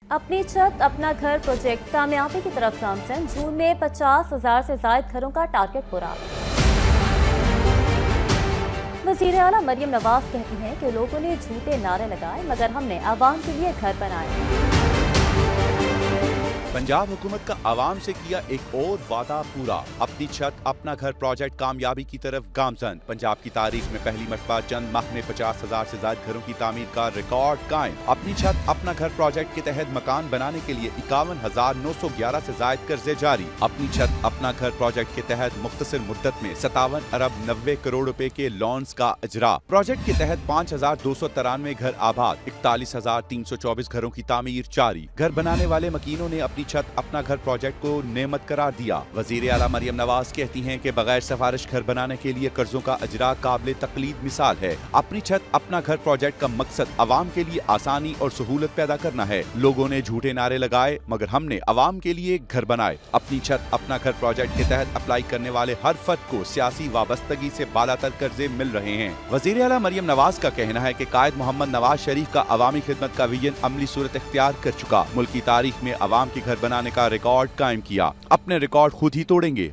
اپنی چھت اپنا گھر پروجیکٹ کامیابی کی طرف گامزن، جون میں 50,000 سے زائد گھروں کا ٹارگٹ پورا۔ وزیر اعلیٰ مریم نواز کہتی ہیں کہ لوگوں نے جھوٹے نعرے لگائے مگر ہم نے عوام کے لیے گھر بنائے۔ پنجاب حکومت کا عوام سے کیا ایک اور وعدہ پورا، اپنی چھت اپنا گھر پروجیکٹ کامیابی کی طرف گامزن۔ پنجاب کی تاریخ میں پہلی مرتبہ چند ماہ میں 50,000 سے زائد گھروں کی تعمیر کا ریکارڈ قائم۔ اپنی چھت اپنا گھر پروجیکٹ کے تحت مکان بنانے کے لیے 51,911 سے زائد قرضے جاری۔ اپنی چھت اپنا گھر پروجیکٹ کے تحت مختصر مدت میں 57,90 کروڑ روپے کے لونز کا اجرا۔ پروجیکٹ کے تحت 5,293 گھر آباد، 41,324 گھروں کی تعمیر جاری۔ گھر بنانے والے مکینوں نے اپنی چھت اپنا گھر پروجیکٹ کو نعمت قرار دیا۔ وزیر اعلیٰ مریم نواز کہتی ہیں کہ بغیر سفارش گھر بنانے کے لیے قرضوں کا اجرا قابل تقلید مثال ہے۔ اپنی چھت اپنا گھر پروجیکٹ کا مقصد عوام کے لیے آسانی اور سہولت پیدا کرنا ہے۔ لوگوں نے جھوٹے نعرے لگائے مگر ہم نے عوام کے لیے گھر بنائے۔ اپنی چھت اپنا گھر پروجیکٹ کے تحت اپلائی کرنے والے ہر فرد کو سیاسی وابستگی سے بالاتر قرضے مل رہے ہیں۔ وزیر اعلیٰ مریم نواز کا کہنا ہے کہ قائد محمد نواز شریف کا عوامی خدمت کا ویژن عملی صورت اختیار کر چکا، ملک کی تاریخ میں عوام کے گھر بنانے کا ریکارڈ قائم کیا، اپنے ریکارڈ خود ہی توڑیں گے۔